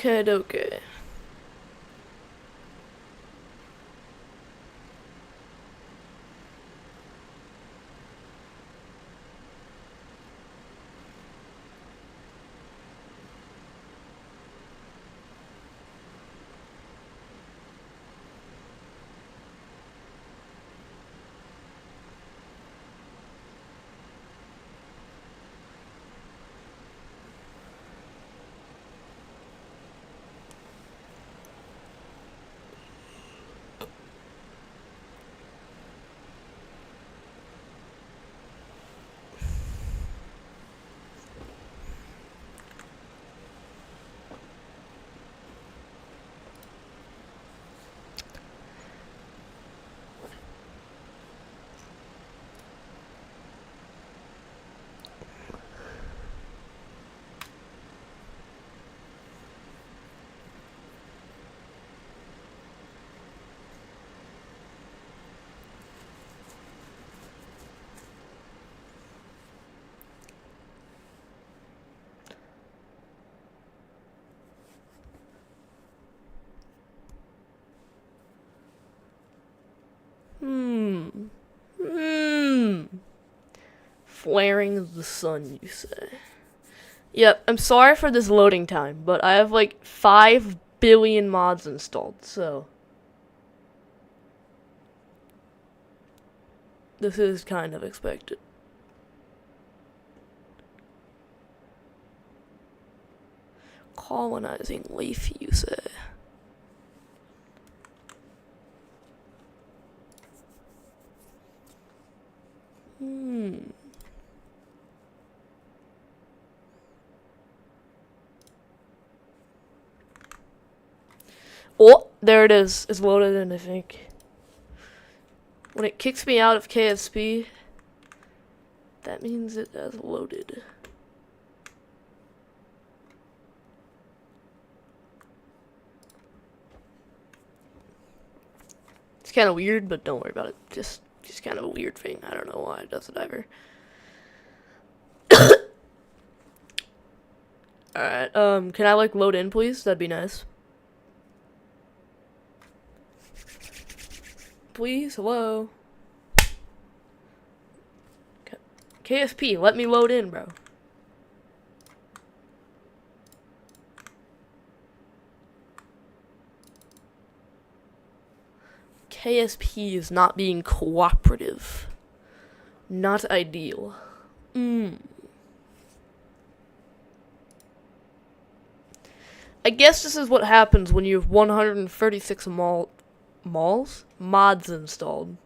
Okay, okay. Hmm. Flaring of the sun, you say? Yep, I'm sorry for this loading time, but I have like 5 billion mods installed, so this is kind of expected. Colonizing Leaf, you say? Oh, there it is. It's loaded in, I think. When it kicks me out of KSP, that means it has loaded. It's kind of weird, but don't worry about it. Just kind of a weird thing. I don't know why it does it ever. Alright, can I, like, load in, please? That'd be nice. Please? Hello? KSP, let me load in, bro. KSP is not being cooperative. Not ideal. I guess this is what happens when you have 136 mods installed.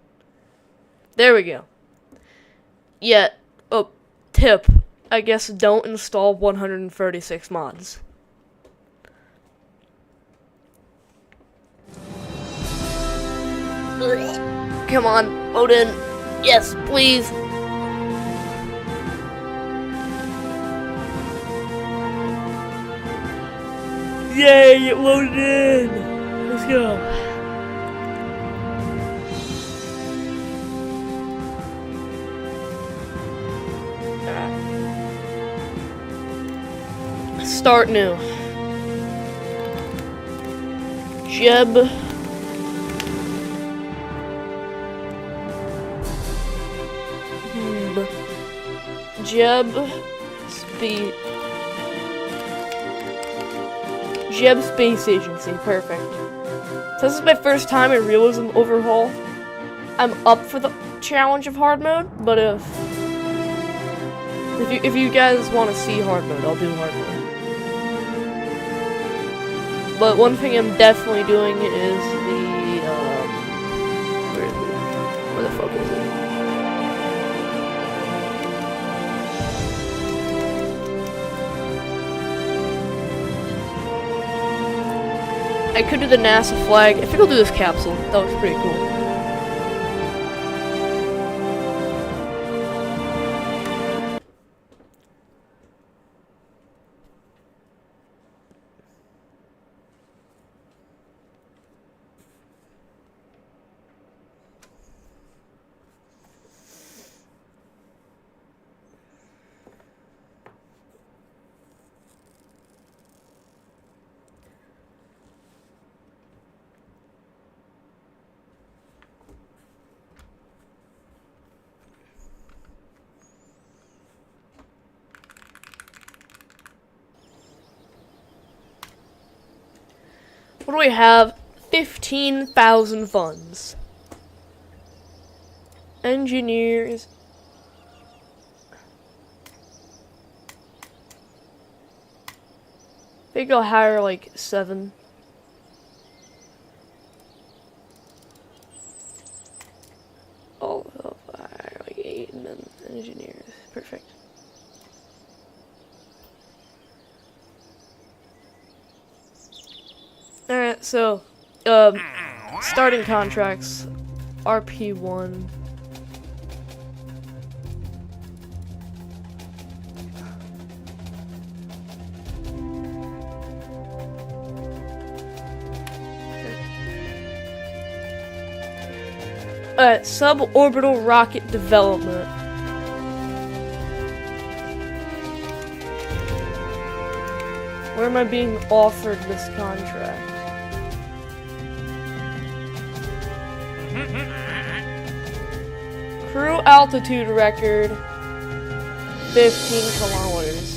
There we go. Yeah, oh, tip. I guess don't install 136 mods. Come on, load in. Yes, please. Yay, it loaded in. Let's go. Start new. Jeb. Jeb Space Agency, perfect. So this is my first time in Realism Overhaul. I'm up for the challenge of hard mode, but if you guys want to see hard mode, I'll do hard mode. But one thing I'm definitely doing is the where the fuck is it? I could do the NASA flag. I think I'll do this capsule. That was pretty cool. What do we have? 15,000 funds. Engineers. I think I'll hire like 7. Oh, like 8 and then engineers. Perfect. Alright, so, starting contracts, RP1. Alright, suborbital rocket development. Where am I being offered this contract? Crew altitude record, 15 kilometers.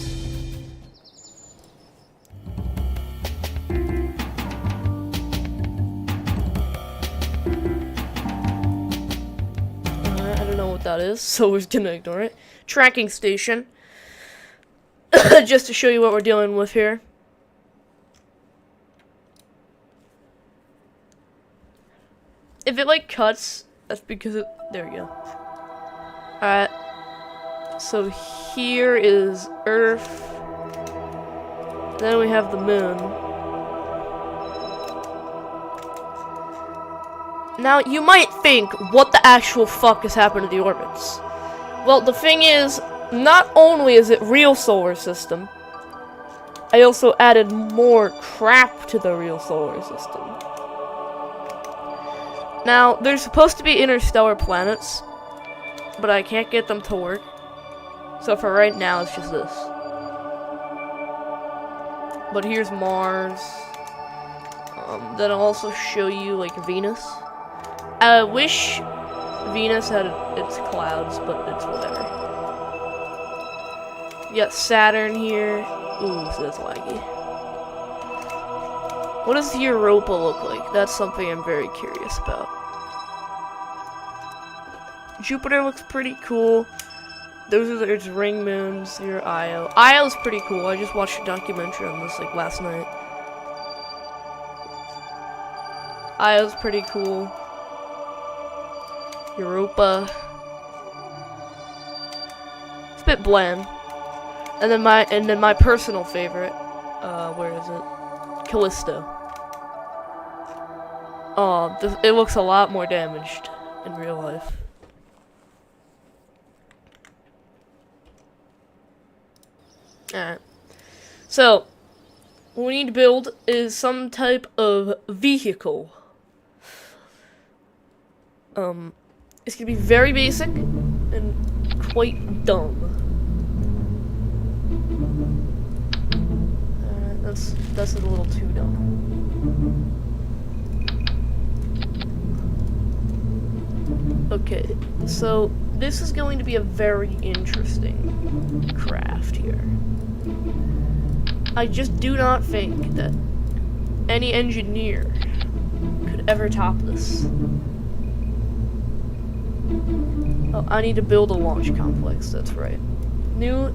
I don't know what that is, so we're just gonna ignore it. Tracking station. Just to show you what we're dealing with here. If it like cuts, that's because it, there we go. Alright, so here is Earth, then we have the moon. Now, you might think, what the actual fuck has happened to the orbits? Well, the thing is, not only is it real solar system, I also added more crap to the real solar system. Now, there's supposed to be interstellar planets, but I can't get them to work. So for right now, it's just this. But here's Mars. Then I'll also show you, like, Venus. I wish Venus had its clouds, but it's whatever. You got Saturn here. Ooh, so that's laggy. What does Europa look like? That's something I'm very curious about. Jupiter looks pretty cool. There's ring moons. Here, Io. Io's pretty cool. I just watched a documentary on this like last night. Io's pretty cool. Europa. It's a bit bland. And then my personal favorite. Where is it? Callisto. Oh, it looks a lot more damaged in real life. Alright. So, what we need to build is some type of vehicle. It's gonna be very basic and quite dumb. That's a little too dumb. Okay, so this is going to be a very interesting craft here. I just do not think that any engineer could ever top this. Oh, I need to build a launch complex, that's right. New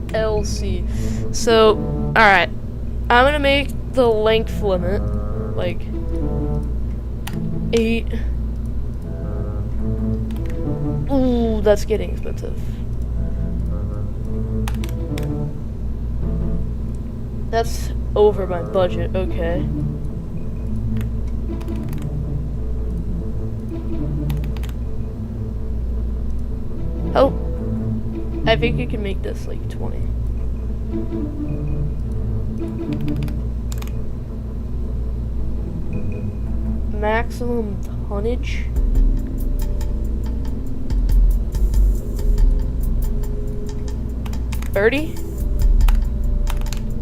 LC. So, alright. I'm gonna make the length limit, like, 8. Ooh, that's getting expensive. That's over my budget, okay. Oh, I think you can make this like 20. Maximum tonnage. $30?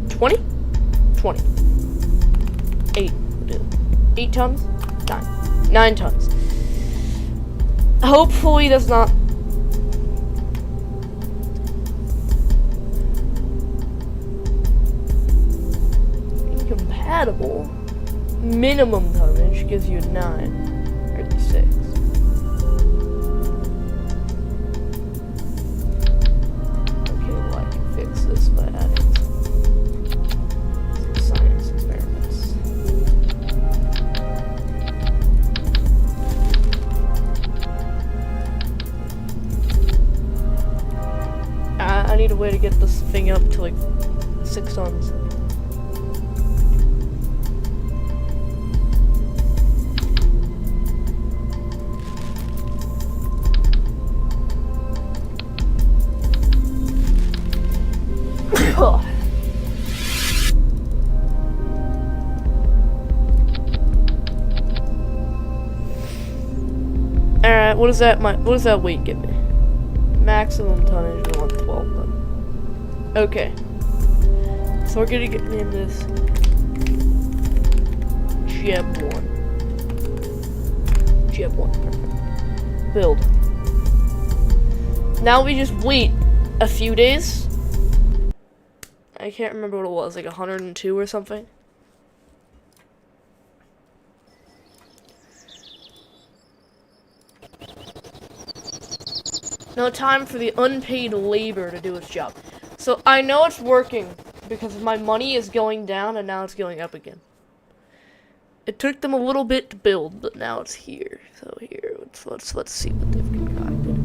$20? $20. 8. 8 tons? 9. 9 tons. Hopefully that's not... incompatible. minimum tonnage gives you 9 or 6. Okay, well I can fix this by adding some science experiments. I need a way to get this thing up to like 6 tons. Alright, what does that weight give me? Maximum tonnage is 112 then. Okay. So we're gonna name this Jeb 1. Jeb 1, perfect. Build. Now we just wait a few days. I can't remember what it was, like 102 or something. Now time for the unpaid labor to do its job. So I know it's working because my money is going down and now it's going up again. It took them a little bit to build, but now it's here. So here, let's see what they've concocted.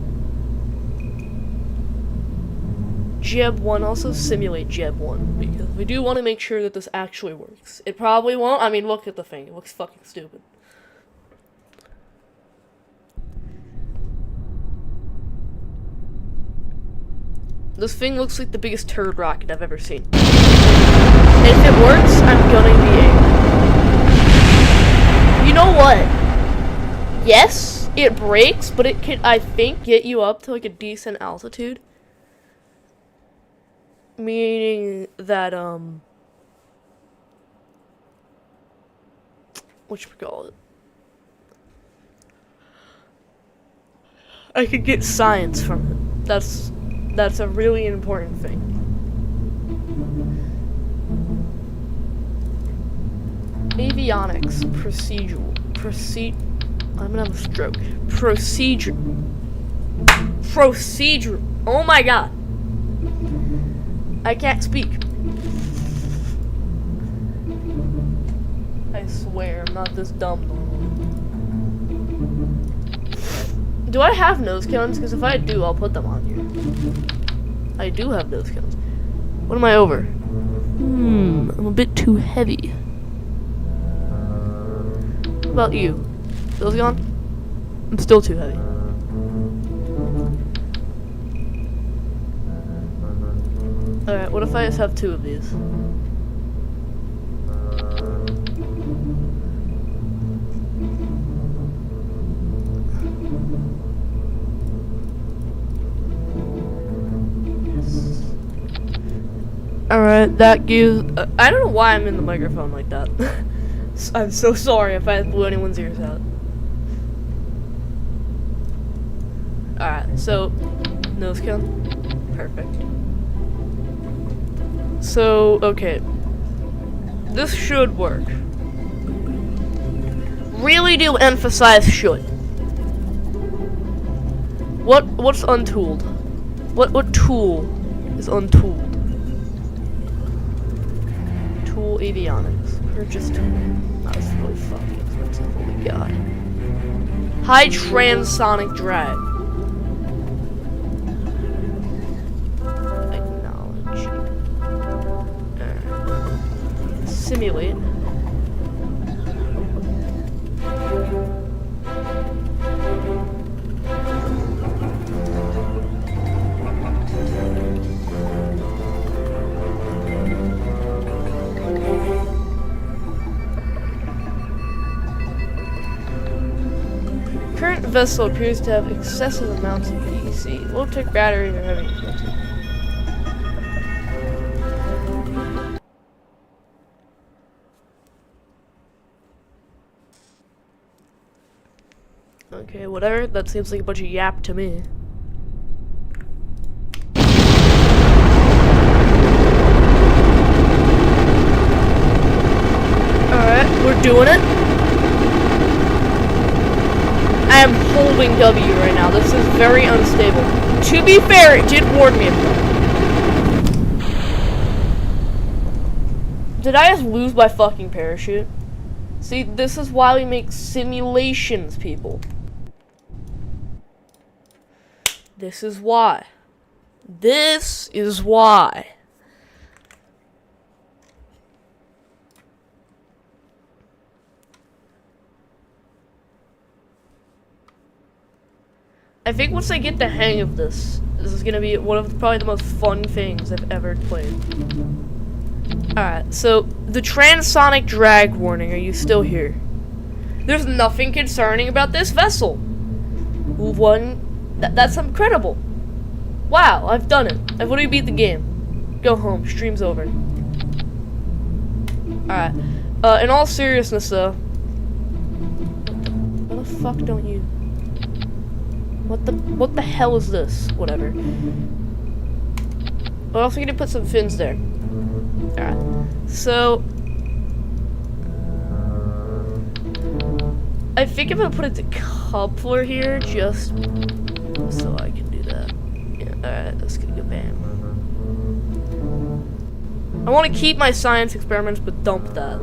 Jeb 1, also simulate Jeb 1, because we do want to make sure that this actually works. It probably won't. I mean, look at the thing. It looks fucking stupid. This thing looks like the biggest turd rocket I've ever seen. And if it works, I'm gonna be angry. You know what? Yes, it breaks, but it can, I think, get you up to like a decent altitude. Meaning that, whatchamacallit? I could get science from it. That's a really important thing. Avionics, I'm gonna have a stroke. Procedure. Oh my god. I can't speak. I swear, I'm not this dumb. Do I have nose cones? Because if I do, I'll put them on here. I do have nose cones. What am I over? I'm a bit too heavy. What about you? Those gone? I'm still too heavy. Alright, what if I just have 2 of these? Alright, that gives... I don't know why I'm in the microphone like that. I'm so sorry if I blew anyone's ears out. Alright, so... nose cone? Perfect. So, okay. This should work. Really do emphasize should. What's untooled? What tool is untooled? Tool avionics. Purchase tool. That was really fucking expensive. Oh my god. High transonic drag. Acknowledge. Simulate. Current vessel appears to have excessive amounts of PEC. Low-tech batteries are heavy. Okay, whatever. That seems like a bunch of yap to me. Alright, we're doing it. I am holding W right now. This is very unstable. To be fair, it did warn me of that. Did I just lose my fucking parachute? See, this is why we make simulations, people. This is why. This is why. I think once I get the hang of this is gonna be one of probably the most fun things I've ever played. Alright, so the transonic drag warning, are you still here? There's nothing concerning about this vessel. That's incredible. Wow, I've done it. I've literally beat the game. Go home, stream's over. Alright, in all seriousness though, why the fuck don't you... What the hell is this? Whatever. We're also gonna put some fins there. Alright. So I think I'm gonna put the coupler here just so I can do that. Yeah, alright, that's gonna go bam. I wanna keep my science experiments but dump that.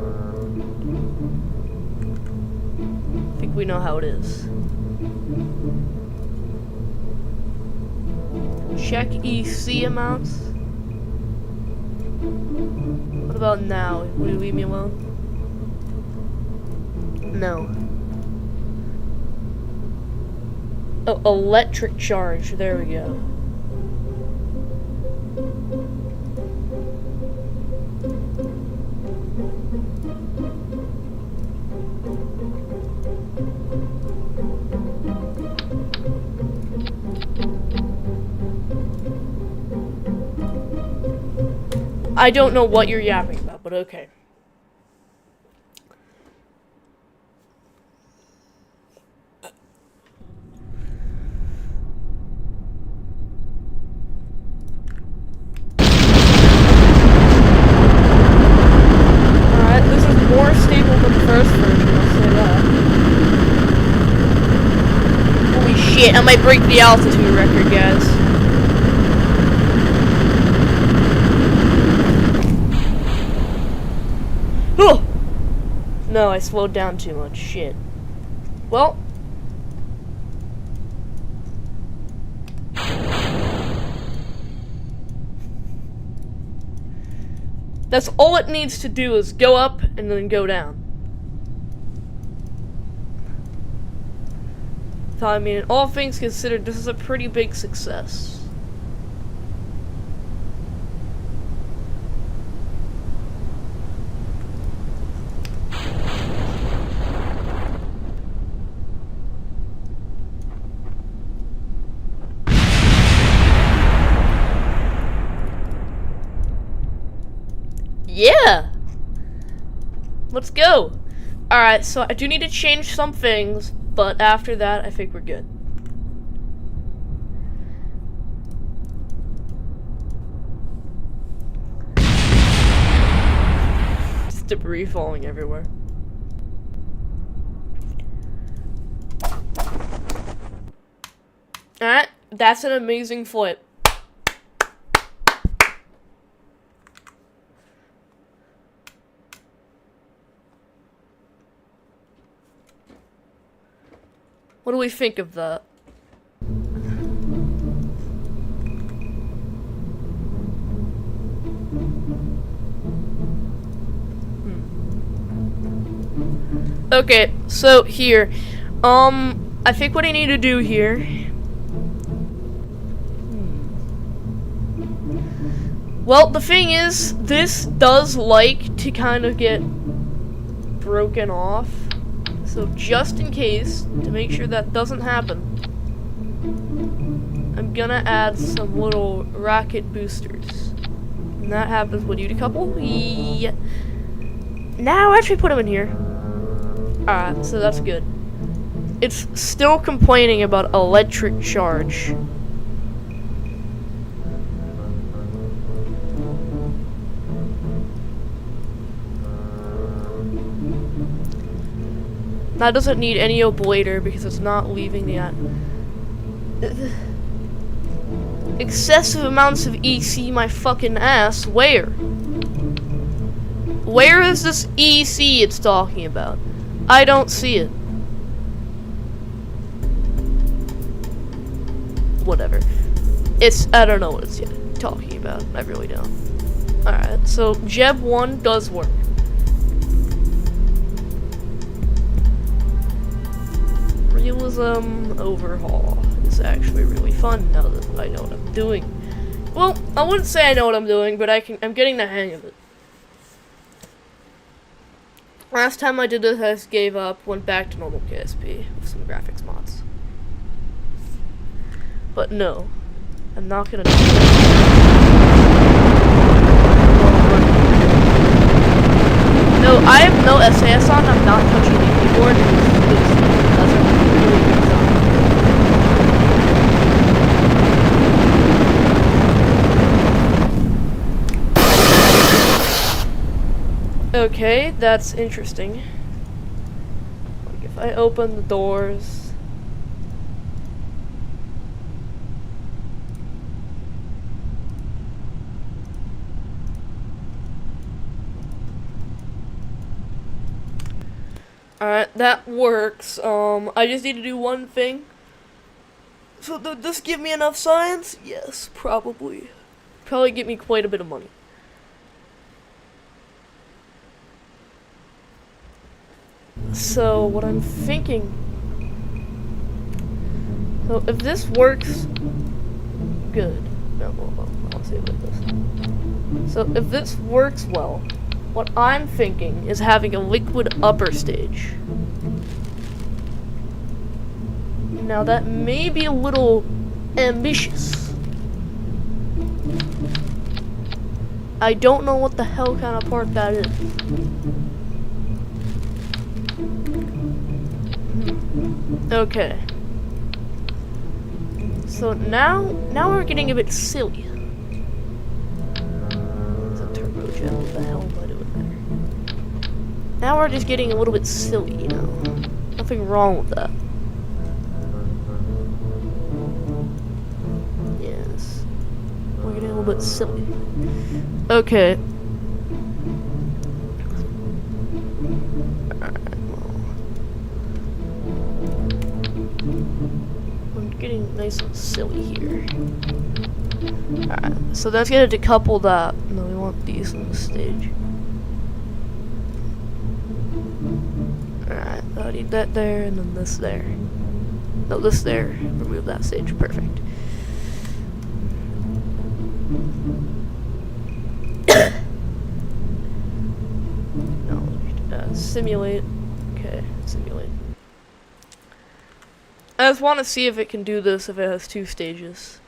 I think we know how it is. Check EC amounts. What about now? Will you leave me alone? No. Oh, electric charge. There we go. I don't know what you're yapping about, but okay. Alright, this is more stable than the first version, I'll say that. Holy shit, I might break the altitude record, guys. No, I slowed down too much. Shit. Well. That's all it needs to do is go up and then go down. So, I mean, all things considered, this is a pretty big success. Yeah! Let's go! Alright, so I do need to change some things, but after that, I think we're good. Just debris falling everywhere. Alright, that's an amazing flight. What do we think of that? Okay, so here, I think what I need to do here. Well, the thing is, this does like to kind of get broken off. So just in case, to make sure that doesn't happen, I'm gonna add some little rocket boosters. And that happens when you decouple. Yeah. Now actually put them in here. Alright, so that's good. It's still complaining about electric charge. That doesn't need any ablator because it's not leaving the excessive amounts of EC my fucking ass. Where? Where is this EC it's talking about? I don't see it. Whatever. I don't know what it's talking about. I really don't. Alright, so Jeb 1 does work. Realism overhaul is actually really fun now that I know what I'm doing. Well, I wouldn't say I know what I'm doing, but I'm getting the hang of it. Last time I did this, I just gave up, went back to normal KSP with some graphics mods. But no, I'm not gonna do that. No, I have no SAS on, I'm not touching the keyboard. That's a really good sound. Okay, that's interesting. Like if I open the doors. Alright, that works. I just need to do one thing. So did this give me enough science? Yes, probably. Probably get me quite a bit of money. So, what I'm thinking... So, if this works... Good. No, I'll say it like this. So, if this works well... What I'm thinking is having a liquid upper stage. Now that may be a little ambitious. I don't know what the hell kind of part that is. Okay. So now we're getting a bit silly. It's a turbo jet, what the hell am I doing? Now we're just getting a little bit silly, you know. Nothing wrong with that. Yes. We're getting a little bit silly. Okay. Alright, well. I'm getting nice and silly here. Alright, so that's gonna decouple that. No, we want these on the stage. Alright, I need that there, and then this there. No, this there. Remove that stage. Perfect. No, simulate. Okay, simulate. I just want to see if it can do this if it has 2 stages.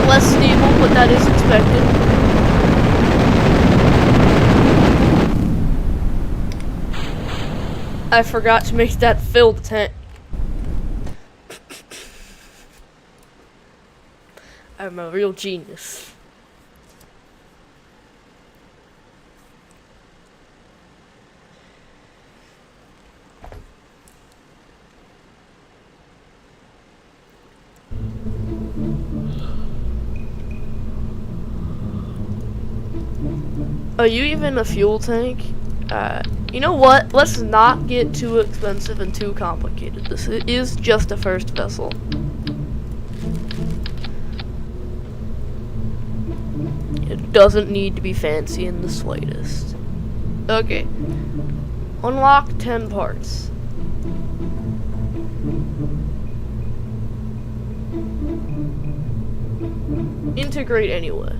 Less stable, but that is expected. I forgot to make that fill the tank. I'm a real genius. Are you even a fuel tank? You know what? Let's not get too expensive and too complicated. This is just a first vessel. It doesn't need to be fancy in the slightest. Okay. Unlock 10 parts. Integrate anyway.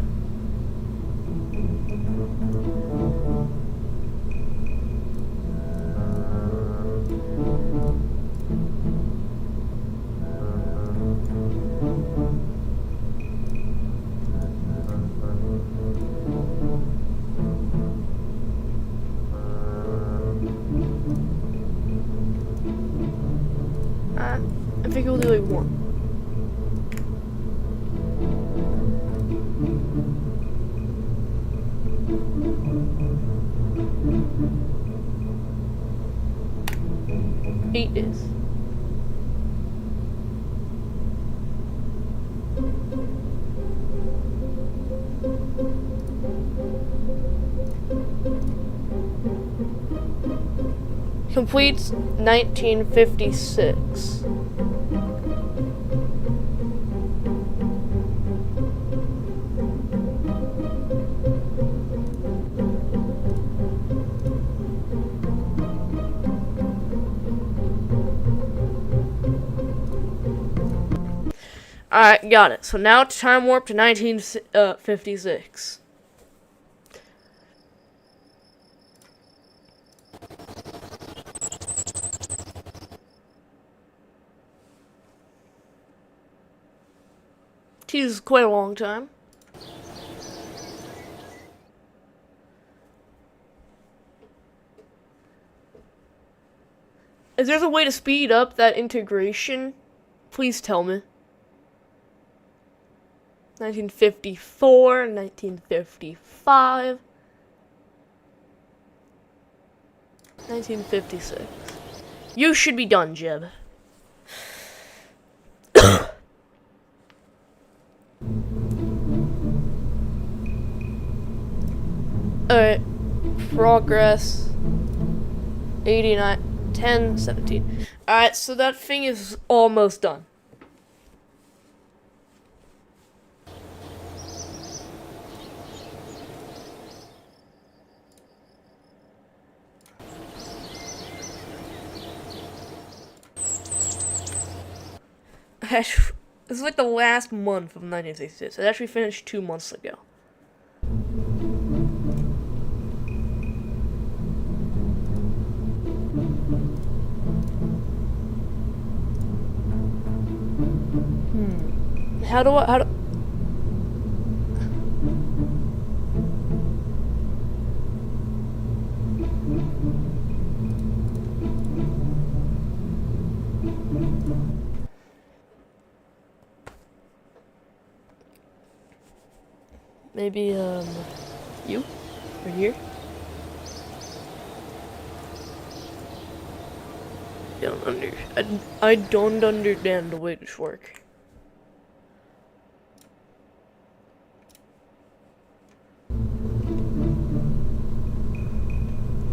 speed is. Completes 1956. Alright, got it. So now time warp to 1956. Geez, quite a long time. If there's a way to speed up that integration, please tell me. 1954, 1955, 1956. You should be done, Jeb. Alright, progress, 89, 10, 17. Alright, so that thing is almost done. This is like the last month of 1966. It actually finished 2 months ago. How do maybe, you? Right here? I don't understand the way this works.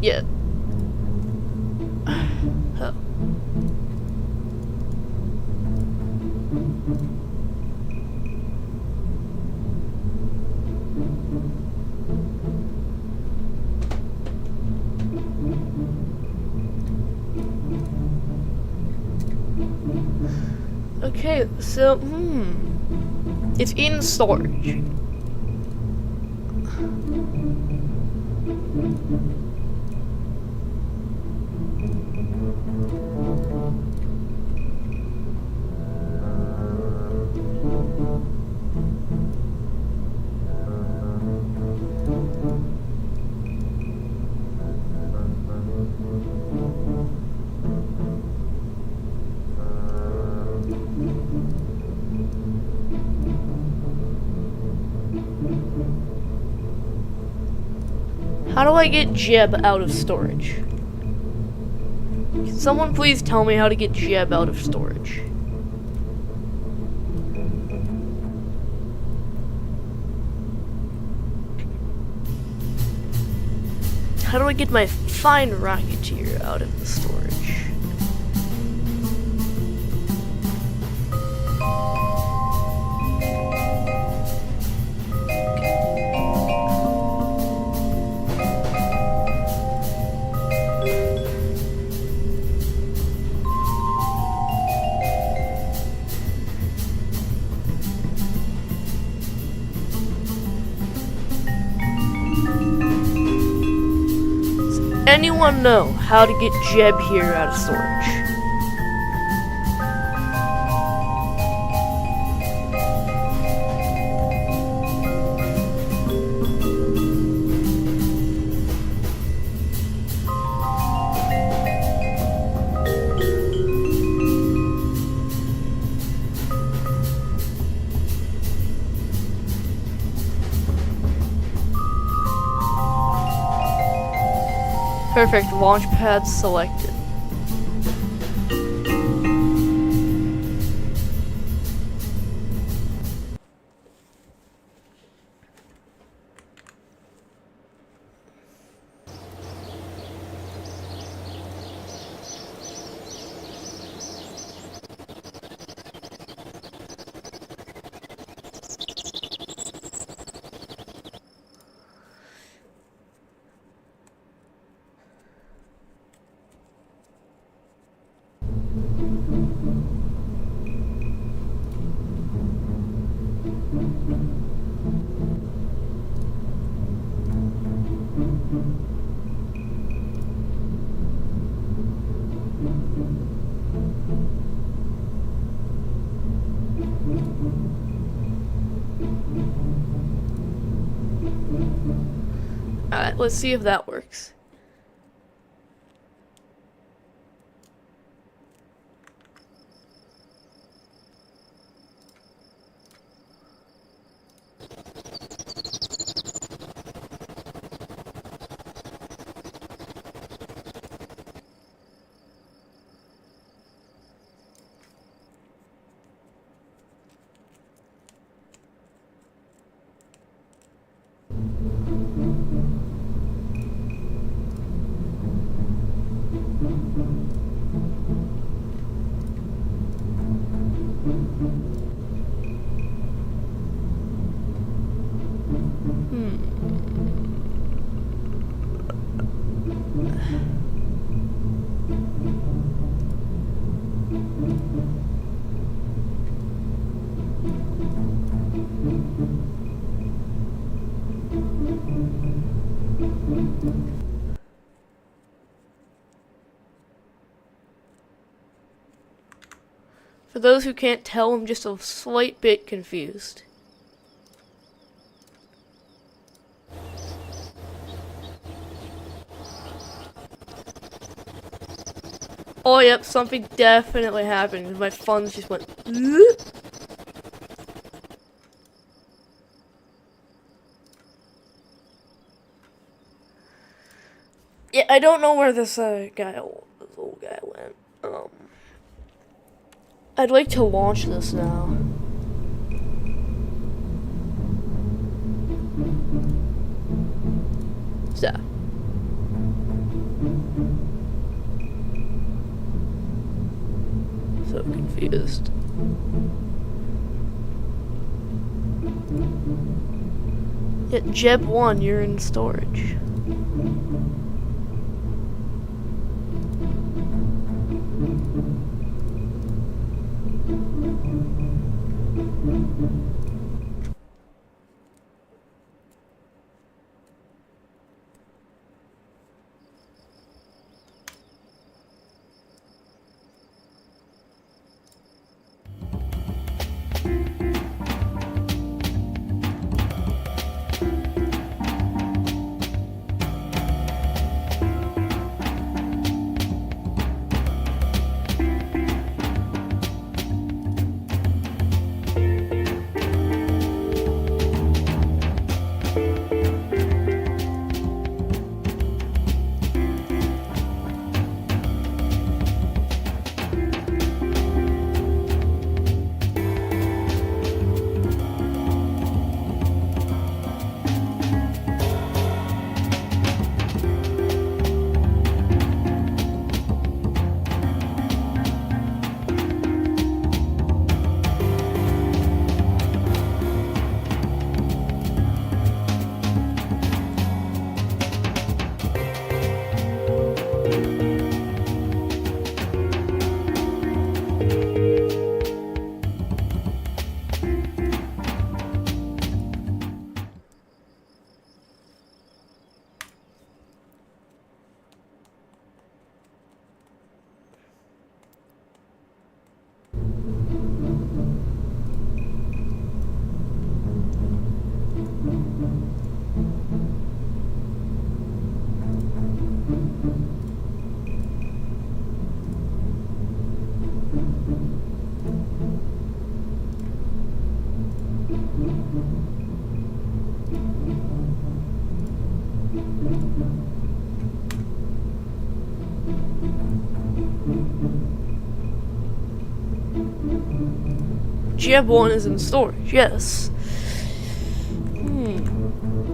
Yeah. Oh. Okay, so, it's in storage. How do I get Jeb out of storage? Can someone please tell me how to get Jeb out of storage? How do I get my fine Rocketeer out of the storage? Anyone know how to get Jeb here out of storage? Perfect, launch pad selected. Alright, let's see if that works. For those who can't tell, I'm just a slight bit confused. Oh, yep, something definitely happened. My funds just went. Yeah, I don't know where this old guy went. I'd like to launch this now. So. So confused. Yeah, Jeb 1, you're in storage. Jeb 1 is in storage, yes.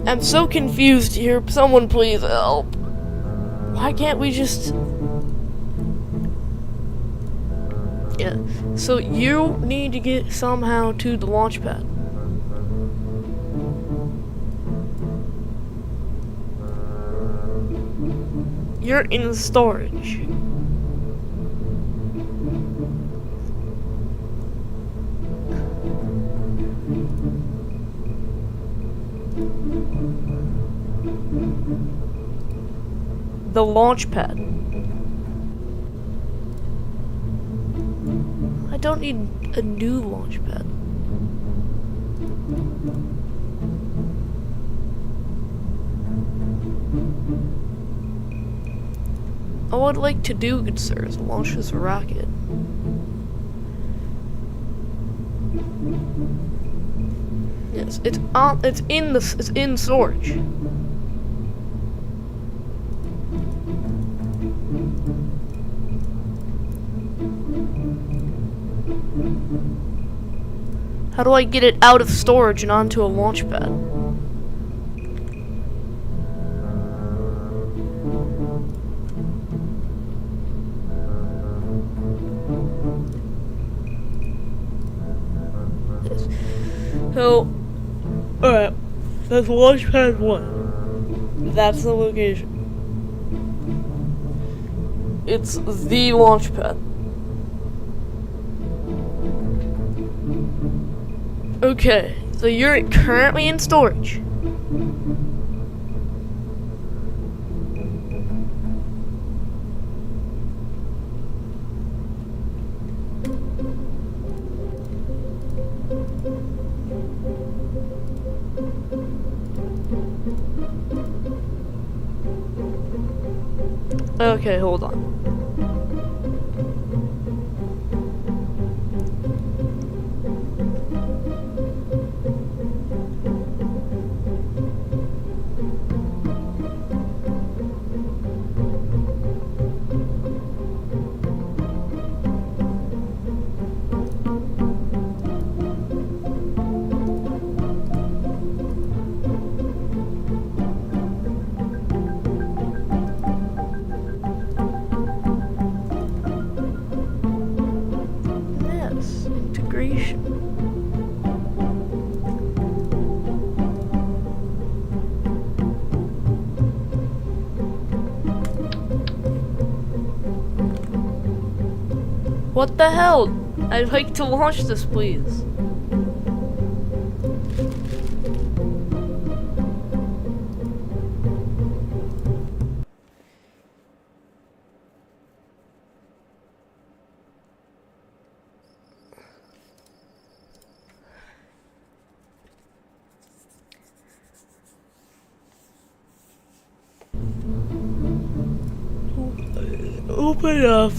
I'm so confused here. Someone please help. Why can't we just... Yeah, so you need to get somehow to the launch pad. You're in storage. The launch pad. I don't need a new launch pad. All I'd like to do, good sir, is launch this rocket. Yes, it's in storage. How do I get it out of storage and onto a launch pad? Yes. So, alright, that's launch pad 1. That's the location. It's the launch pad. Okay, so you're currently in storage. Okay, hold on. Yes, integration. What the hell? I'd like to launch this, please. Open up.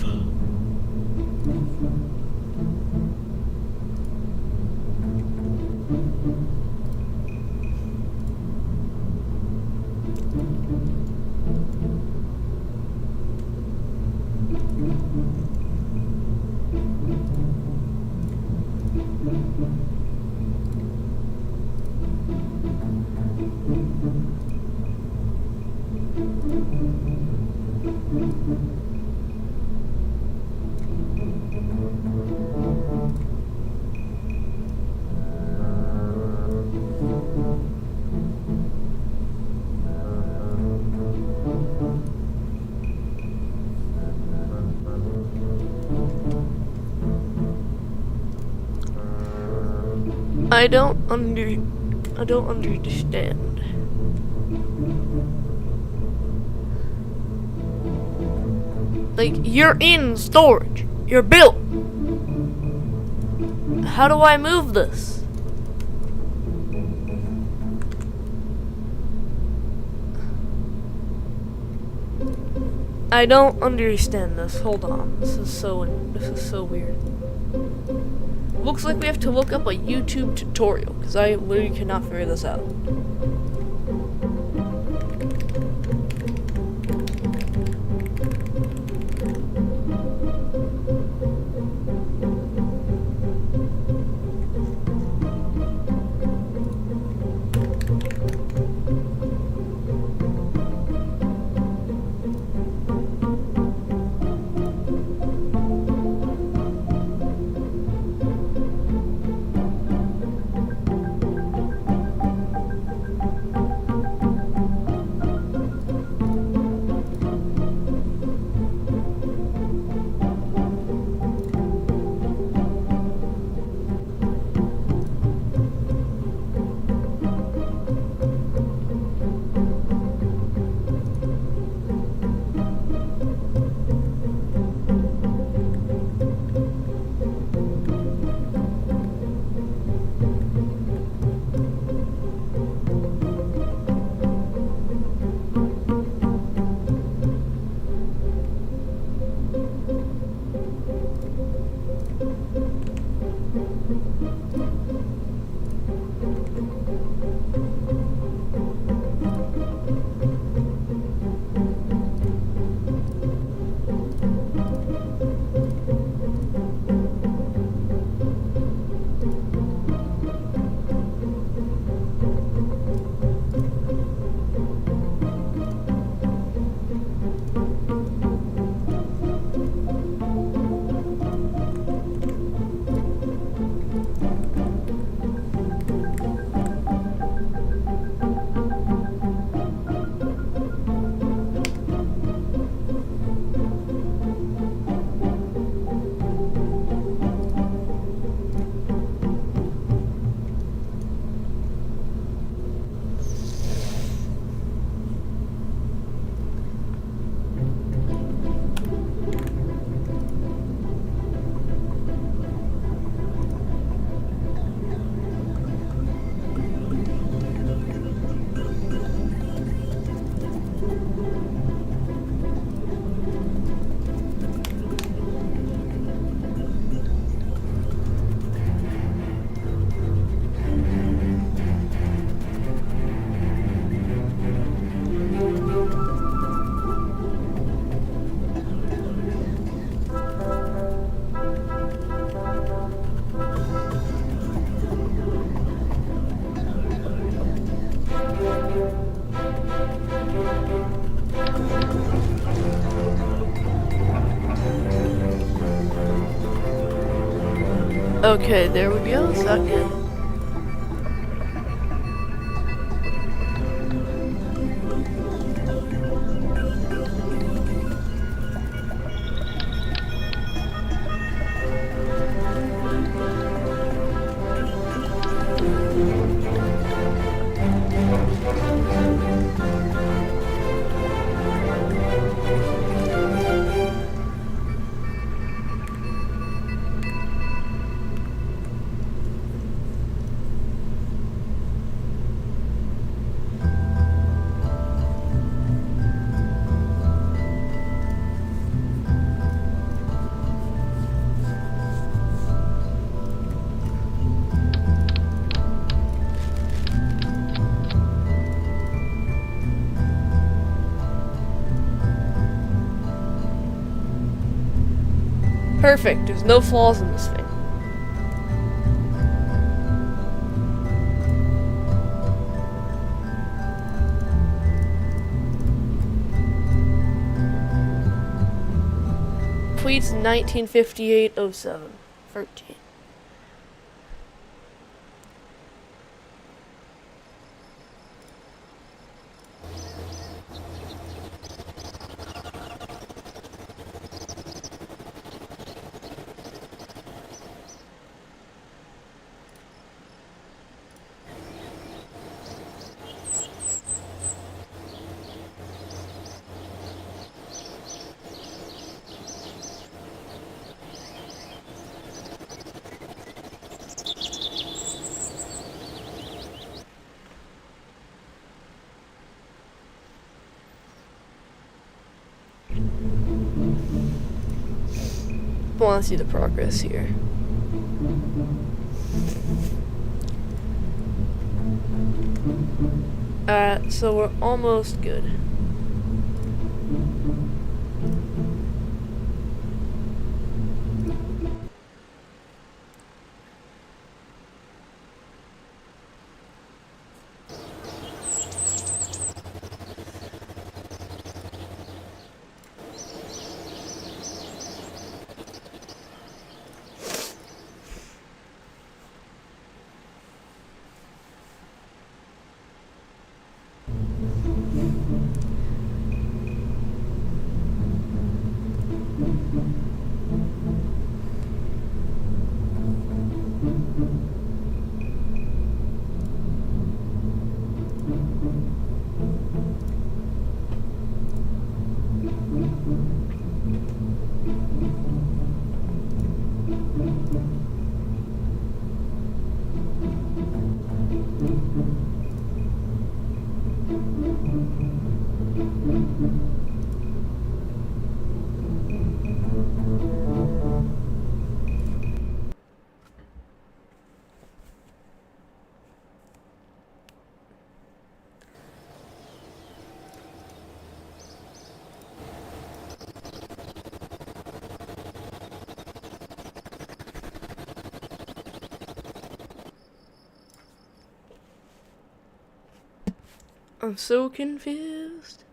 I don't understand. Like, you're in storage. You're built. How do I move this? I don't understand this. Hold on. This is so weird. Looks like we have to look up a YouTube tutorial, because I literally cannot figure this out. Okay, there we go. Second. Perfect. There's no flaws in this thing. Completes 1958-07. 13. I want to see the progress here. So we're almost good. I'm so confused.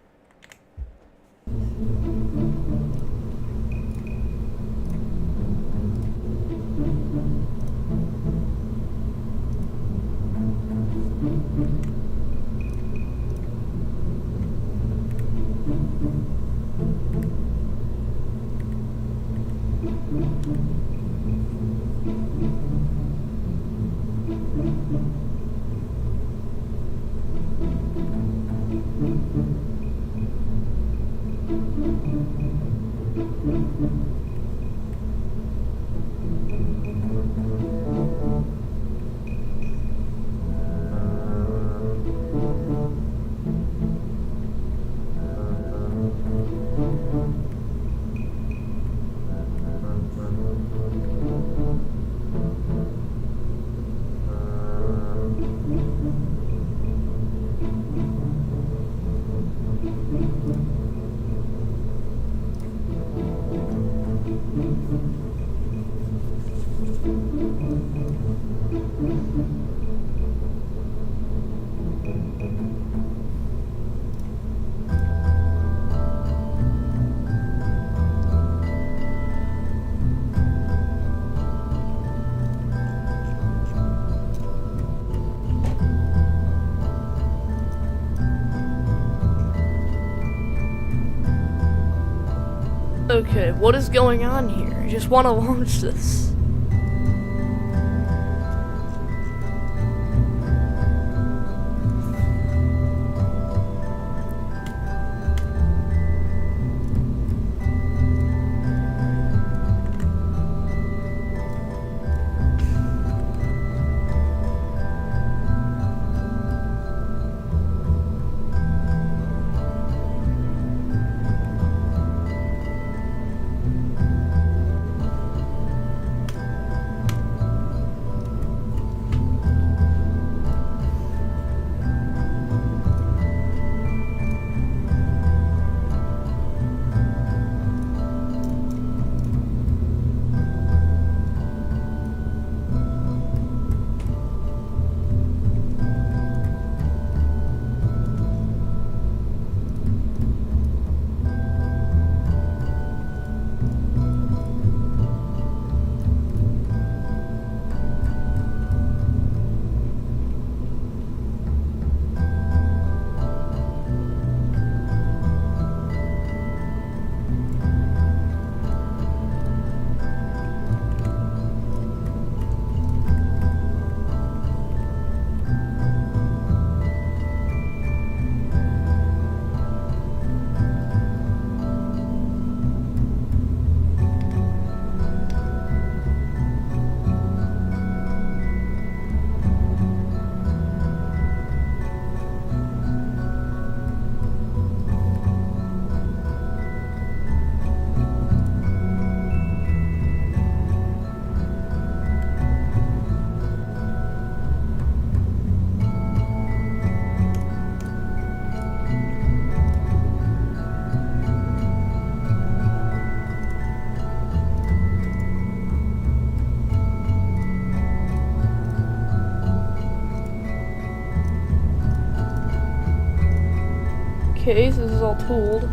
Okay, what is going on here? I just want to launch this. Okay, so this is all tooled.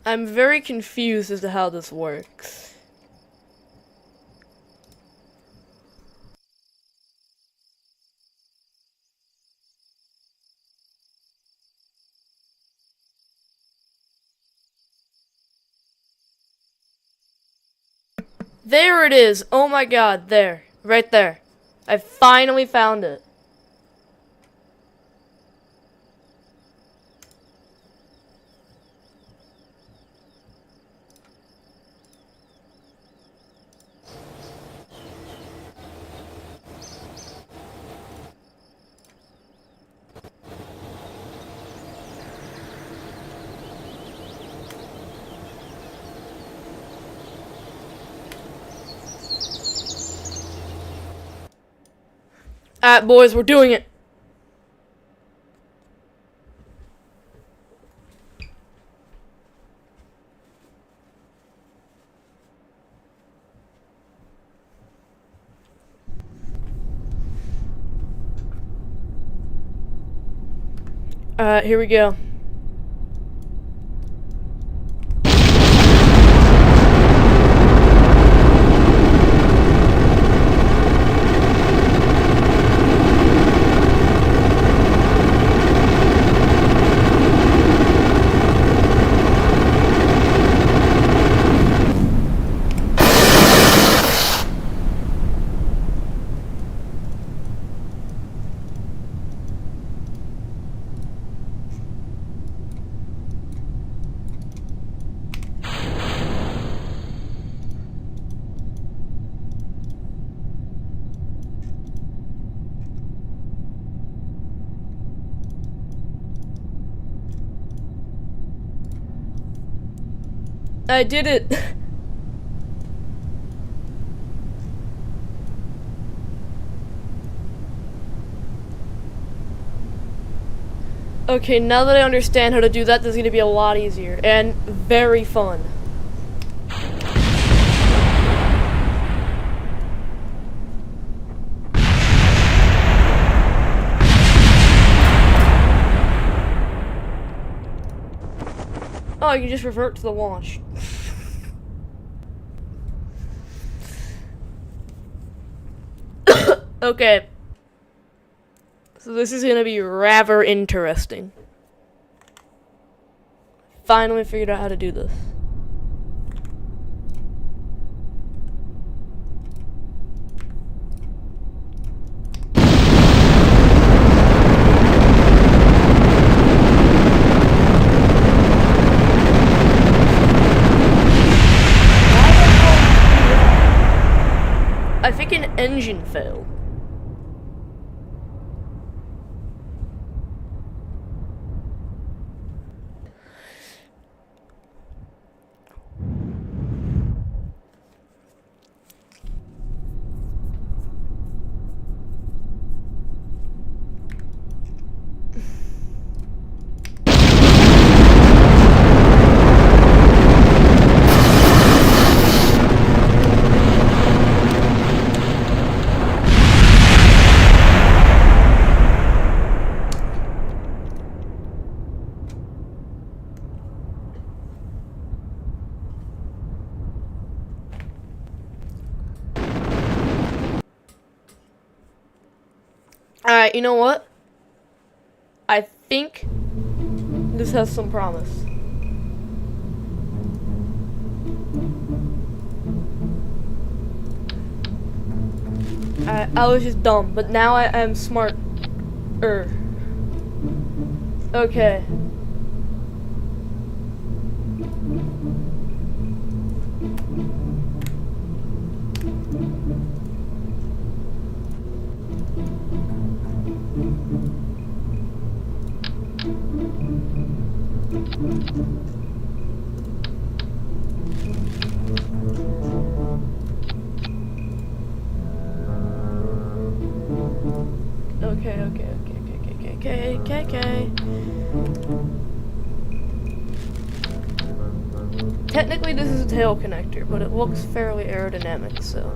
I'm very confused as to how this works. There it is! Oh my god, there. Right there. I finally found it. Alright, boys, we're doing it. Alright, here we go. I did it! Okay, now that I understand how to do that, this is going to be a lot easier and very fun. Oh, you can just revert to the launch. Okay. So this is gonna be rather interesting. Finally figured out how to do this. engine failed. Alright, you know what? I think this has some promise. I was just dumb, but now I am smart. Okay. Okay. Technically this is a tail connector, but it looks fairly aerodynamic, so.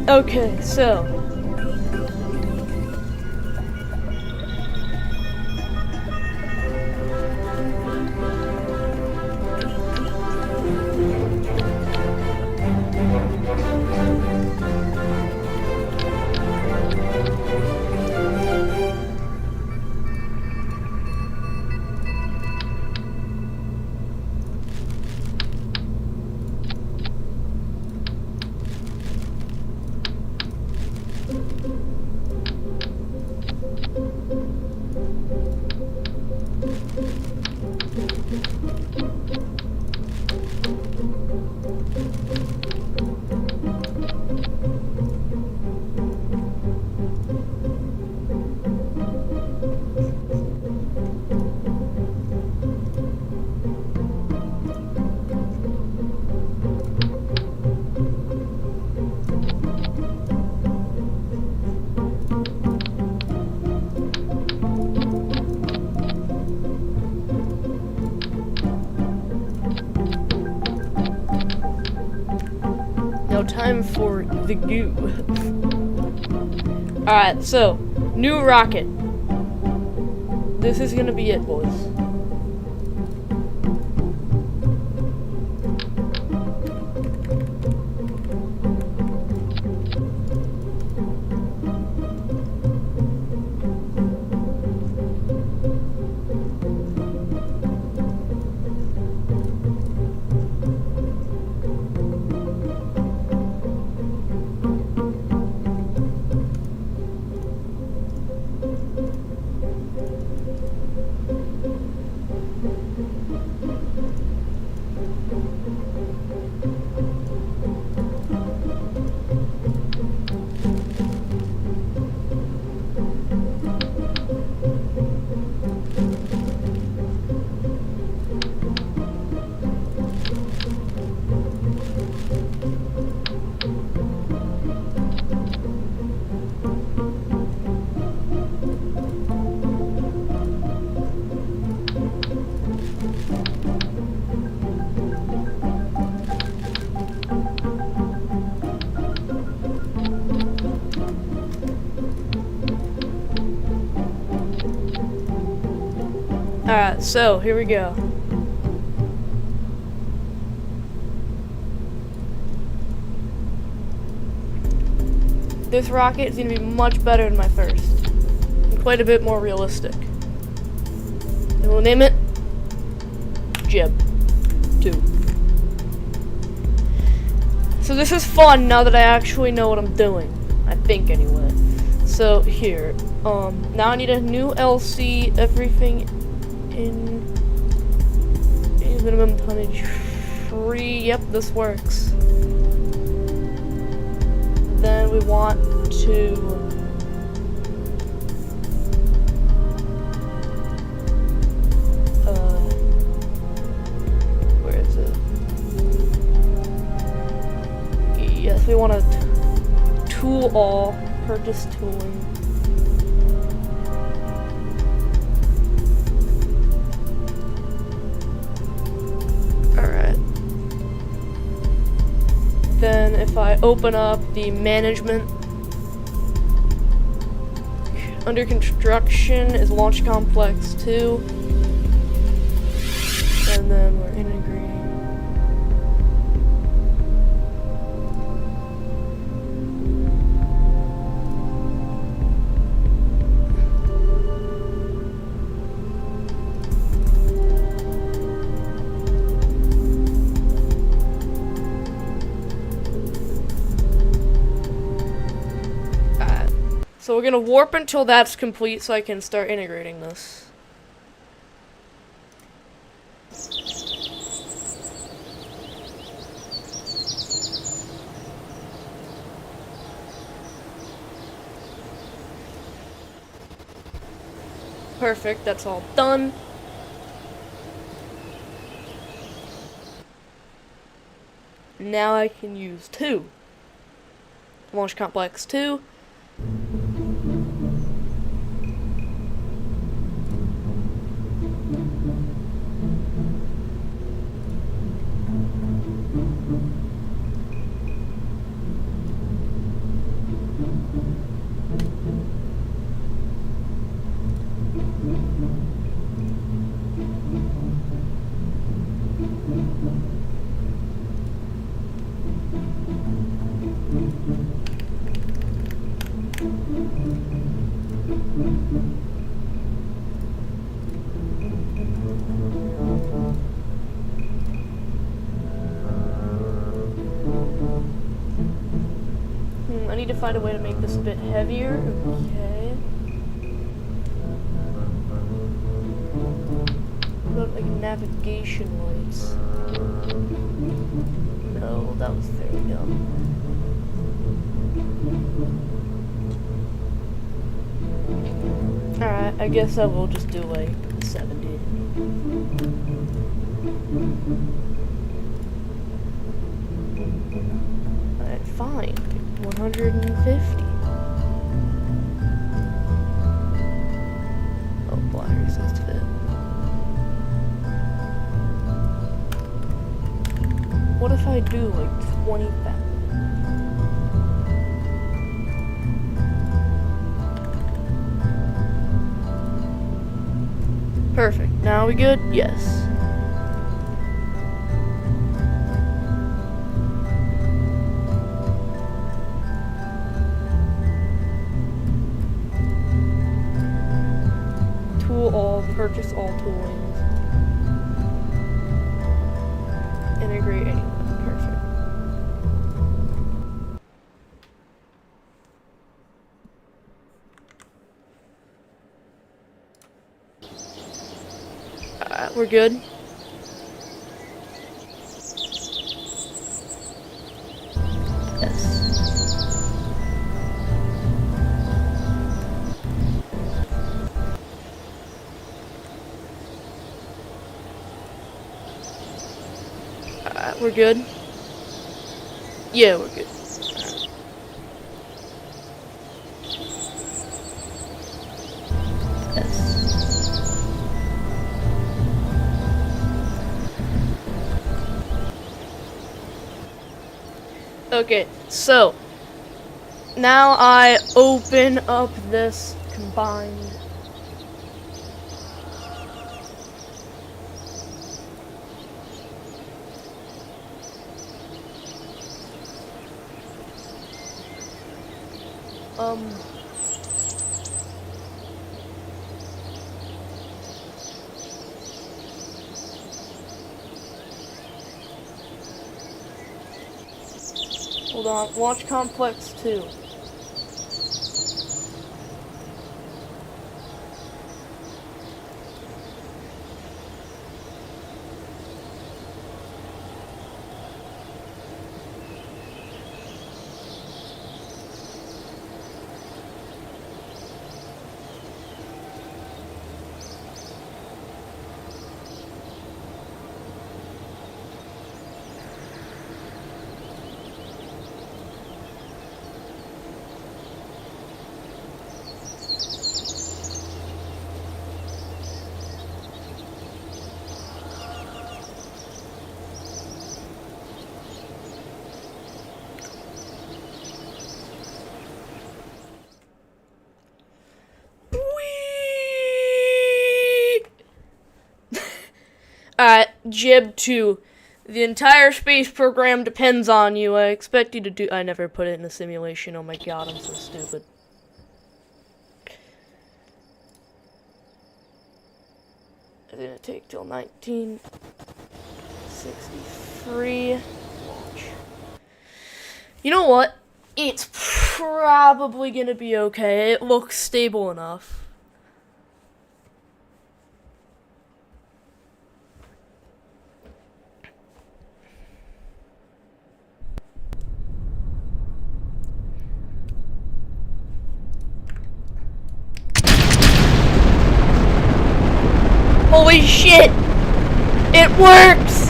Okay, so. Now time for the goo. Alright, so, new rocket. This is gonna be it, boys. Alright, so here we go. This rocket is going to be much better than my first. And quite a bit more realistic. And we'll name it Jib 2. So this is fun now that I actually know what I'm doing. I think anyway. So here, now I need a new LC, everything in minimum tonnage free. Yep, this works. Then we want to where is it? Yes, we want to tool all, purchase tooling. Then if I open up the management, under construction is Launch Complex 2, and then we're integrating. So we're gonna warp until that's complete so I can start integrating this. Perfect, that's all done. Now I can use 2. Launch Complex 2. I need to find a way to make this a bit heavier. Okay. What about like navigation lights? No, that was very dumb. Alright, I guess I will just do like 70. Alright, fine. 150. Oh, blind resist fit. What if I do like 20,000? Perfect. Now we good? Yes. All, purchase all toolings, integrate anyone. Perfect. We're good. We're good. Yeah, we're good. Yes. Okay, so now I open up this combined Um. Hold on. Launch Complex 2. Alright, Jib 2. The entire space program depends on you. I expect you to do— I never put it in a simulation. Oh my god, I'm so stupid. It's gonna take till 1963. Launch. You know what? It's probably gonna be okay. It looks stable enough. Holy shit! It works!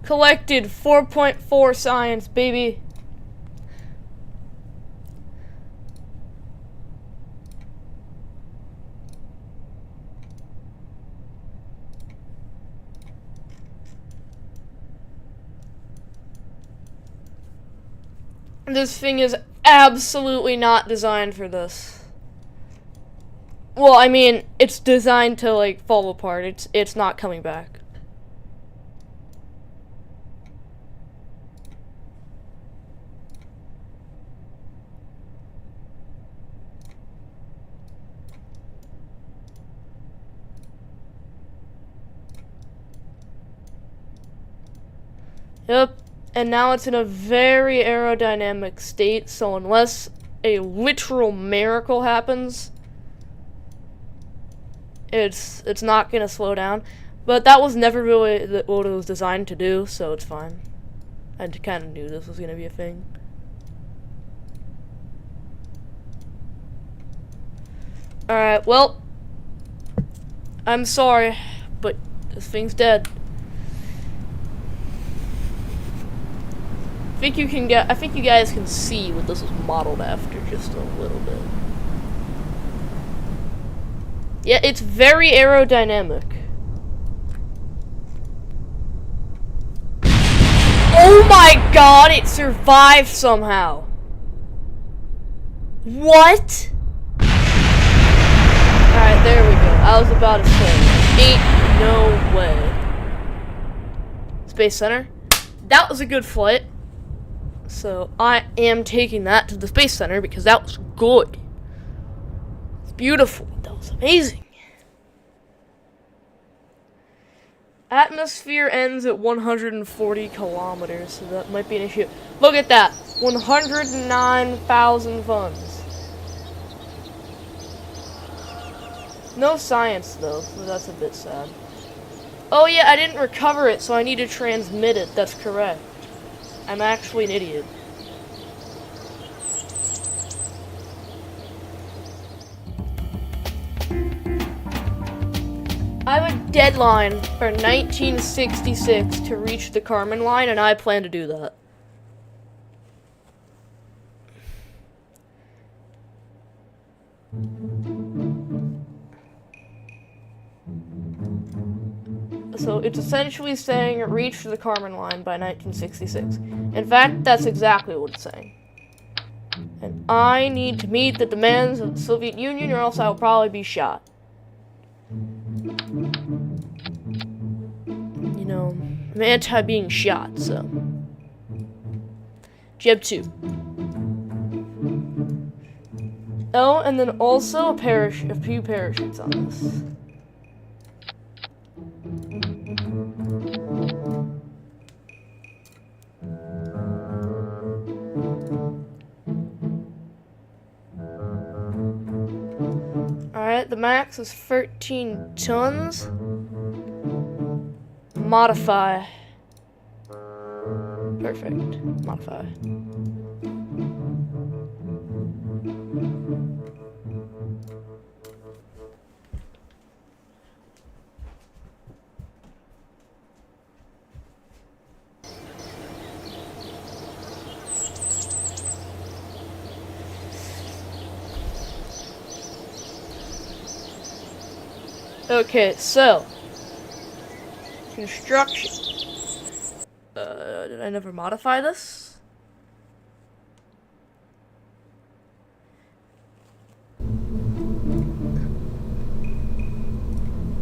Collected 4.4 science, baby. This thing is absolutely not designed for this. Well, I mean, it's designed to like fall apart. It's not coming back. Yep, and now it's in a very aerodynamic state, so unless a literal miracle happens, it's not gonna slow down. But that was never really what it was designed to do, so it's fine. I kind of knew this was gonna be a thing. Alright, well, I'm sorry, but this thing's dead. I think you guys can see what this was modeled after just a little bit. Yeah, it's very aerodynamic. Oh my god, it survived somehow. What? Alright, there we go. I was about to say, ain't no way. Space Center. That was a good flight. So I am taking that to the Space Center because that was good. It's beautiful. That was amazing. Atmosphere ends at 140 kilometers, so that might be an issue. Look at that. 109,000 funds. No science, though, so that's a bit sad. Oh yeah, I didn't recover it, so I need to transmit it. That's correct. I'm actually an idiot. I have a deadline for 1966 to reach the Kármán line, and I plan to do that. So it's essentially saying reach the Kármán line by 1966. In fact, that's exactly what it's saying. And I need to meet the demands of the Soviet Union, or else I'll probably be shot. You know, I'm anti being shot, so. Jeb 2. Oh, and then also a few parachutes on this. Alright, the max is 13 tons. Modify. Perfect. Modify. Okay, so construction. Did I never modify this?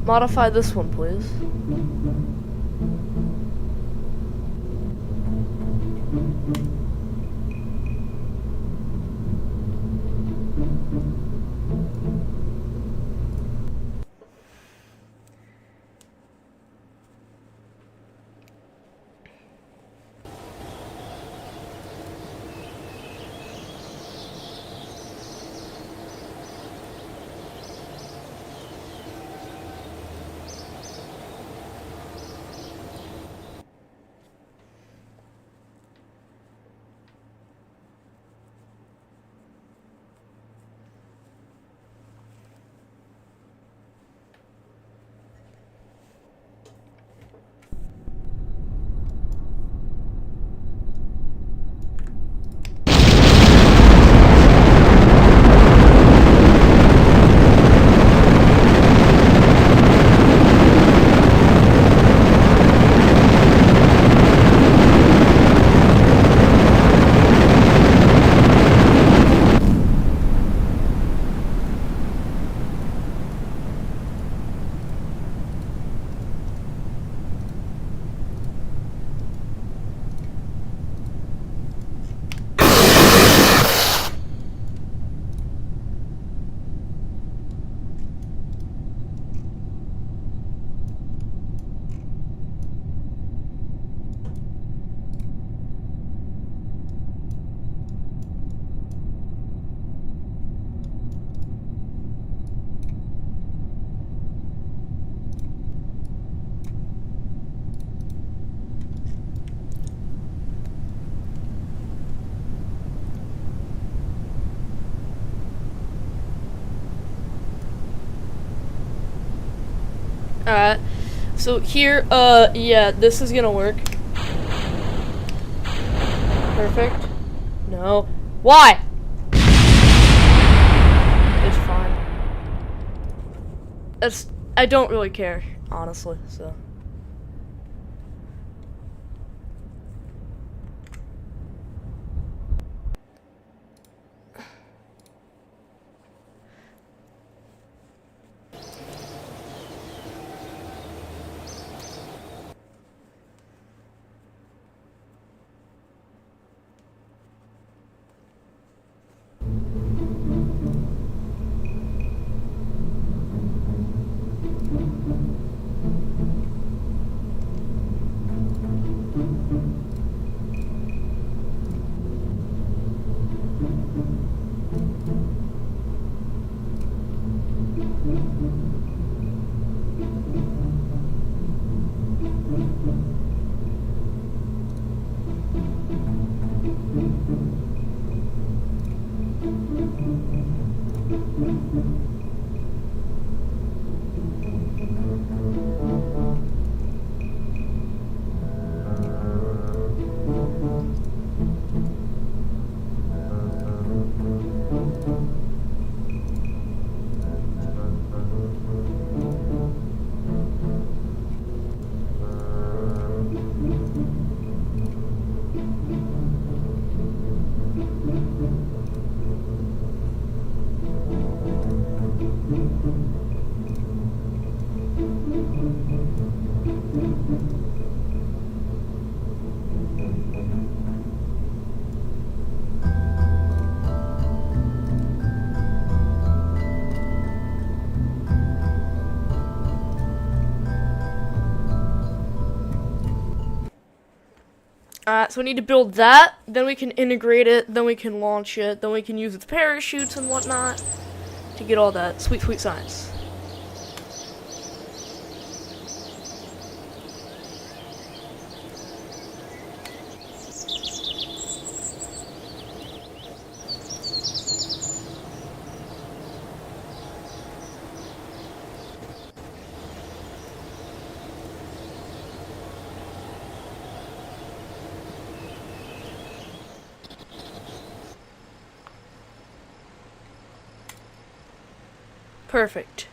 Modify this one, please. Alright, so here, yeah, this is gonna work. Perfect. No. Why? It's fine. I don't really care, honestly, so. So we need to build that, then we can integrate it, then we can launch it, then we can use its parachutes and whatnot to get all that sweet, sweet science. Perfect.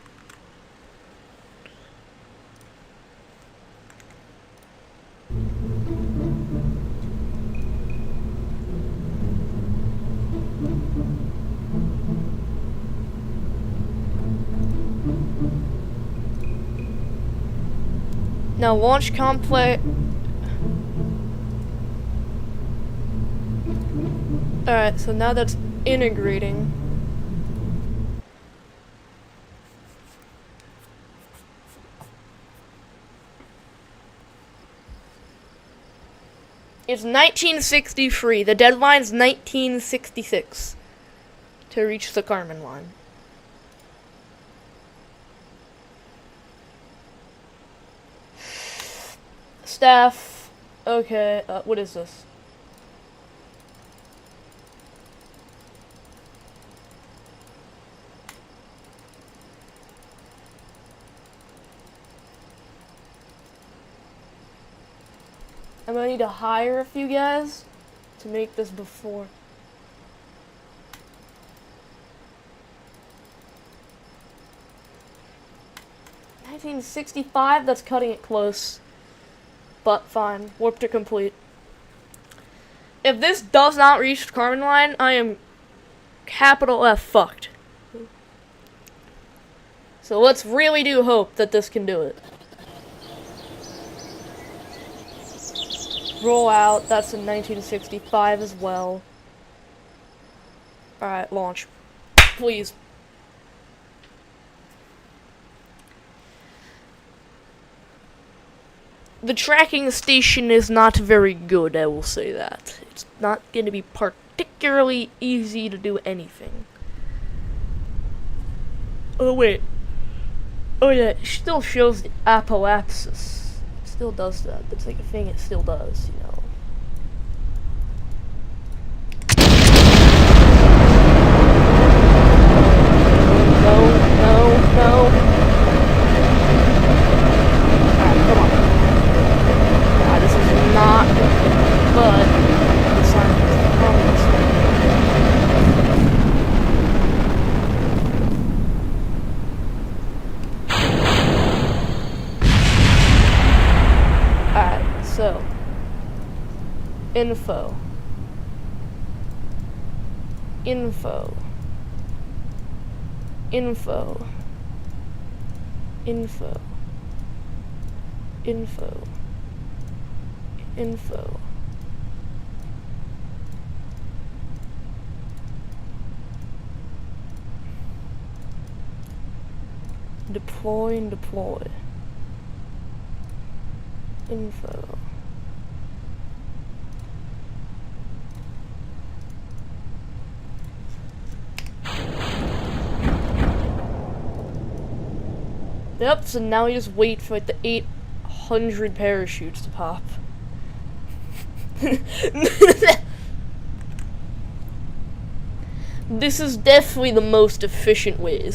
Now launch complex. Alright, so now that's integrating. It's 1963. The deadline's 1966 to reach the Kármán line. Staff. Okay, what is this? I'm gonna need to hire a few guys to make this before. $1965, that's cutting it close. But fine, warp to complete. If this does not reach the Kármán line, I am capital F fucked. So let's really do hope that this can do it. Roll out, that's in 1965 as well. Alright, launch. Please. The tracking station is not very good, I will say that. It's not going to be particularly easy to do anything. Oh, wait. Oh, yeah, it still shows the apoapsis. Still does that. That's like a thing it still does, you know. No. Alright, come on. This is not good. The sign is promise. Alright, so info. Deploy and deploy. Info. Yep, so now we just wait for like the 800 parachutes to pop. This is definitely the most efficient way.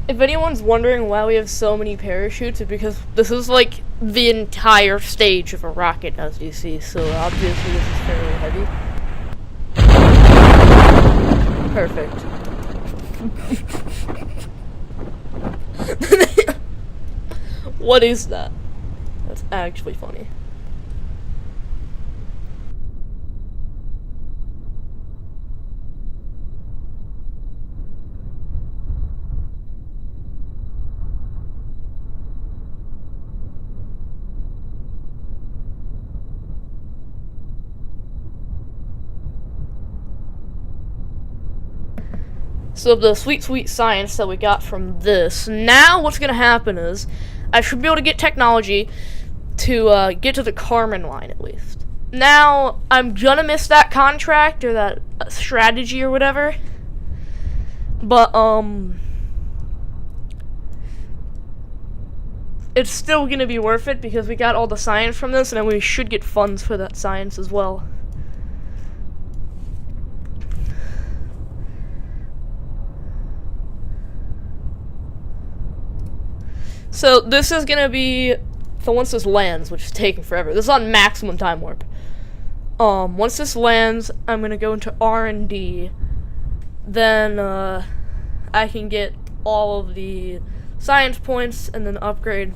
If anyone's wondering why we have so many parachutes, it's because this is like the entire stage of a rocket, as you see, so obviously this is fairly heavy. Perfect. What is that? That's actually funny. So the sweet, sweet science that we got from this, now what's going to happen is I should be able to get technology to get to the Carmen line at least. Now, I'm going to miss that contract or that strategy or whatever. But, it's still going to be worth it because we got all the science from this, and then we should get funds for that science as well. So this is gonna be, so once this lands, which is taking forever, this is on maximum time warp. Once this lands, I'm gonna go into R&D. Then I can get all of the science points and then upgrade,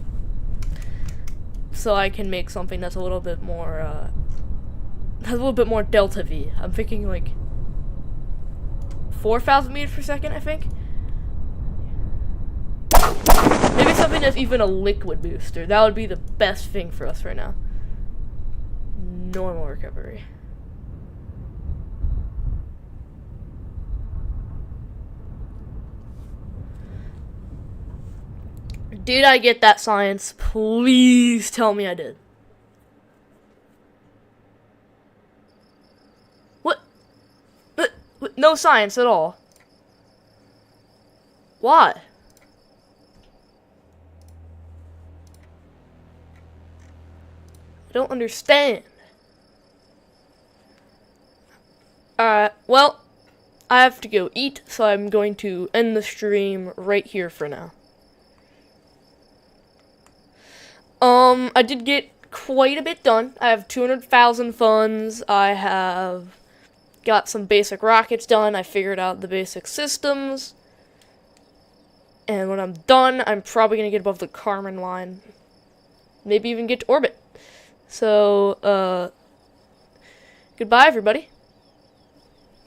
so I can make something that's a little bit more, has a little bit more delta V. I'm thinking like 4,000 meters per second, I think. Maybe something that's even a liquid booster. That would be the best thing for us right now. Normal recovery. Did I get that science? Please tell me I did. What? No science at all. Why? I don't understand. Alright, well, I have to go eat, so I'm going to end the stream right here for now. I did get quite a bit done. I have 200,000 funds. I have got some basic rockets done. I figured out the basic systems. And when I'm done, I'm probably going to get above the Carmen line. Maybe even get to orbit. So, goodbye, everybody.